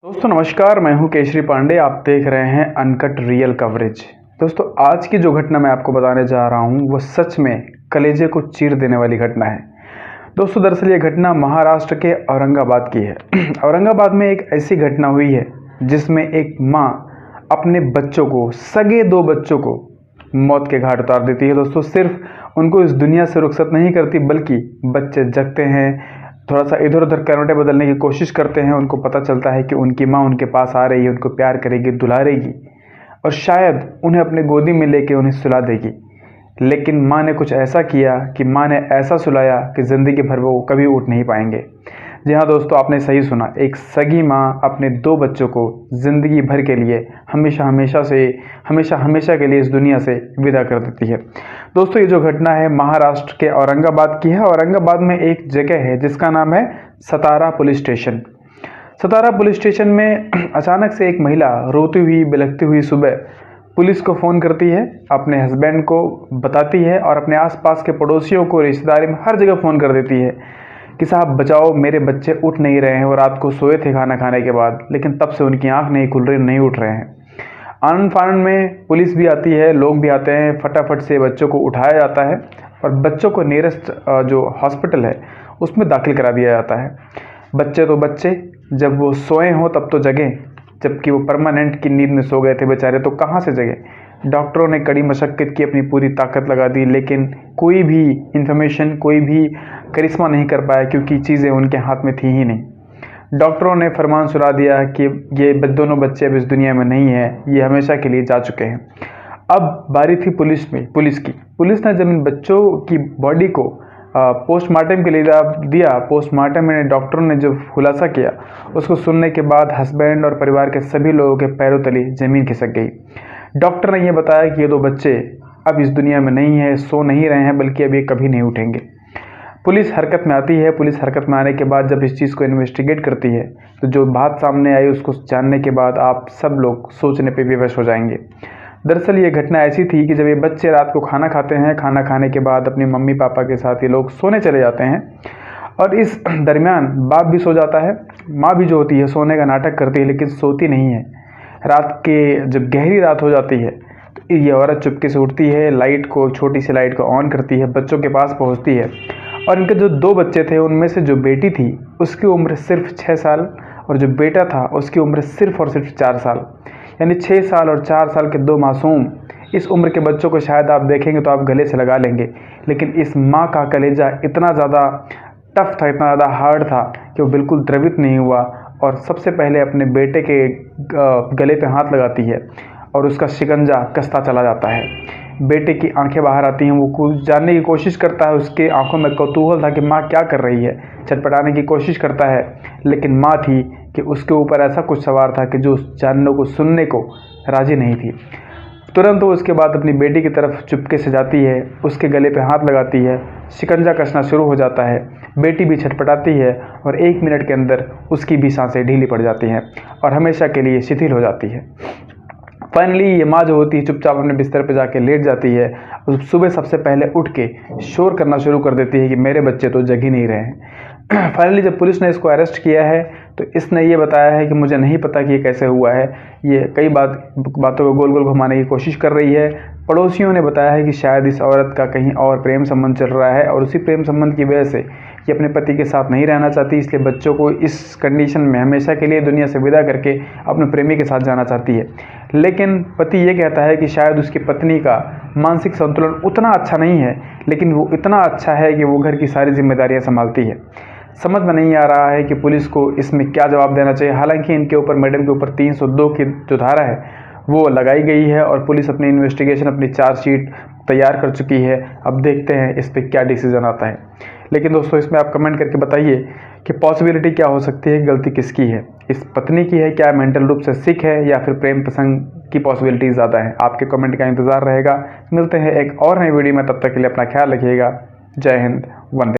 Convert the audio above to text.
दोस्तों नमस्कार, मैं हूं केशरी पांडे। आप देख रहे हैं अनकट रियल कवरेज। दोस्तों आज की जो घटना मैं आपको बताने जा रहा हूं वो सच में कलेजे को चीर देने वाली घटना है। दोस्तों दरअसल ये घटना महाराष्ट्र के औरंगाबाद की है। औरंगाबाद में एक ऐसी घटना हुई है जिसमें एक माँ अपने बच्चों को, सगे दो बच्चों को मौत के घाट उतार देती है। दोस्तों सिर्फ उनको इस दुनिया से रुखसत नहीं करती बल्कि बच्चे जगते हैं, थोड़ा सा इधर उधर करवटें बदलने की कोशिश करते हैं। उनको पता चलता है कि उनकी माँ उनके पास आ रही है, उनको प्यार करेगी, दुलारेगी और शायद उन्हें अपने गोदी में लेके उन्हें सुला देगी। लेकिन माँ ने कुछ ऐसा किया कि माँ ने ऐसा सुलाया कि ज़िंदगी भर वो कभी उठ नहीं पाएंगे। जी हाँ दोस्तों, आपने सही सुना, एक सगी माँ अपने दो बच्चों को ज़िंदगी भर के लिए हमेशा हमेशा के लिए इस दुनिया से विदा कर देती है। दोस्तों ये जो घटना है महाराष्ट्र के औरंगाबाद की है। औरंगाबाद में एक जगह है जिसका नाम है सतारा पुलिस स्टेशन। सतारा पुलिस स्टेशन में अचानक से एक महिला रोती हुई बिलखती हुई सुबह पुलिस को फ़ोन करती है, अपने हस्बैंड को बताती है और अपने आसपास के पड़ोसियों को, रिश्तेदारी में हर जगह फ़ोन कर देती है कि साहब बचाओ, मेरे बच्चे उठ नहीं रहे हैं और रात को सोए थे खाना खाने के बाद, लेकिन तब से उनकी आंख नहीं खुल रही, नहीं उठ रहे हैं। आनन फानन में पुलिस भी आती है, लोग भी आते हैं, फटाफट से बच्चों को उठाया जाता है और बच्चों को नियरेस्ट जो हॉस्पिटल है उसमें दाखिल करा दिया जाता है। बच्चे तो बच्चे, जब वो सोए हों तब तो जगें, जबकि वो परमानेंट की नींद में सो गए थे बेचारे, तो कहाँ से जगे। डॉक्टरों ने कड़ी मशक्क़त की, अपनी पूरी ताकत लगा दी, लेकिन कोई भी इंफॉर्मेशन, कोई भी करिश्मा नहीं कर पाया क्योंकि चीज़ें उनके हाथ में थी ही नहीं। डॉक्टरों ने फरमान सुना दिया कि ये दोनों बच्चे अब इस दुनिया में नहीं हैं, ये हमेशा के लिए जा चुके हैं। अब बारी थी पुलिस की। पुलिस ने जब इन बच्चों की बॉडी को पोस्टमार्टम के लिए दिया, पोस्टमार्टम में डॉक्टरों ने जो खुलासा किया उसको सुनने के बाद हस्बैंड और परिवार के सभी लोगों के पैरों तले ज़मीन खिसक गई। डॉक्टर ने यह बताया कि ये दो बच्चे अब इस दुनिया में नहीं है, सो नहीं रहे हैं, बल्कि अब ये कभी नहीं उठेंगे। पुलिस हरकत में आती है। पुलिस हरकत में आने के बाद जब इस चीज़ को इन्वेस्टिगेट करती है तो जो बात सामने आई उसको जानने के बाद आप सब लोग सोचने पे विवश हो जाएंगे। दरअसल ये घटना ऐसी थी कि जब ये बच्चे रात को खाना खाते हैं, खाना खाने के बाद अपनी मम्मी पापा के साथ ये लोग सोने चले जाते हैं और इस दरमियान बाप भी सो जाता है। माँ भी जो होती है सोने का नाटक करती है लेकिन सोती नहीं है। रात के जब गहरी रात हो जाती है तो ये औरत चुपके से उठती है, लाइट को, छोटी सी लाइट को ऑन करती है, बच्चों के पास पहुंचती है और इनके जो दो बच्चे थे उनमें से जो बेटी थी उसकी उम्र सिर्फ 6 साल और जो बेटा था उसकी उम्र सिर्फ और सिर्फ 4 साल, यानी 6 साल और 4 साल के दो मासूम। इस उम्र के बच्चों को शायद आप देखेंगे तो आप गले से लगा लेंगे, लेकिन इस माँ का कलेजा इतना ज़्यादा टफ था, इतना ज़्यादा हार्ड था कि वो बिल्कुल द्रवित नहीं हुआ और सबसे पहले अपने बेटे के गले पे हाथ लगाती है और उसका शिकंजा कसता चला जाता है। बेटे की आंखें बाहर आती हैं, वो कुछ जानने की कोशिश करता है, उसके आंखों में कौतूहल था कि माँ क्या कर रही है, छटपटाने की कोशिश करता है, लेकिन माँ थी कि उसके ऊपर ऐसा कुछ सवार था कि जो जानने को, सुनने को राजी नहीं थी। तुरंत वो उसके बाद अपनी बेटी की तरफ चुपके से जाती है, उसके गले पे हाथ लगाती है, शिकंजा कसना शुरू हो जाता है। बेटी भी छटपटाती है और 1 मिनट के अंदर उसकी भी सांसें ढीली पड़ जाती हैं और हमेशा के लिए शिथिल हो जाती है। फाइनली ये माँ जो होती है चुपचाप अपने बिस्तर पे जाके लेट जाती है। सुबह सबसे पहले उठ के शोर करना शुरू कर देती है कि मेरे बच्चे तो जग ही नहीं रहे हैं। फाइनली जब पुलिस ने इसको अरेस्ट किया है तो इसने ये बताया है कि मुझे नहीं पता कि ये कैसे हुआ है। ये कई बातों को गोल गोल घुमाने की कोशिश कर रही है। पड़ोसियों ने बताया है कि शायद इस औरत का कहीं और प्रेम संबंध चल रहा है और उसी प्रेम संबंध की वजह से ये अपने पति के साथ नहीं रहना चाहती, इसलिए बच्चों को इस कंडीशन में हमेशा के लिए दुनिया से विदा करके अपने प्रेमी के साथ जाना चाहती है। लेकिन पति ये कहता है कि शायद उसकी पत्नी का मानसिक संतुलन उतना अच्छा नहीं है, लेकिन वो इतना अच्छा है कि वो घर की सारी जिम्मेदारियां संभालती है। समझ में नहीं आ रहा है कि पुलिस को इसमें क्या जवाब देना चाहिए। हालांकि इनके ऊपर, मैडम के ऊपर 302 की जो धारा है वो लगाई गई है और पुलिस अपनी इन्वेस्टिगेशन, अपनी चार्जशीट तैयार कर चुकी है। अब देखते हैं इस पर क्या डिसीजन आता है। लेकिन दोस्तों इसमें आप कमेंट करके बताइए कि पॉसिबिलिटी क्या हो सकती है, गलती किसकी है, इस पत्नी की है, क्या मेंटल रूप से सिक है या फिर प्रेम प्रसंग की पॉसिबिलिटी ज़्यादा है। आपके कमेंट का इंतज़ार रहेगा। मिलते हैं एक और नई वीडियो में, तब तक के लिए अपना ख्याल रखिएगा। जय हिंद, वंदे।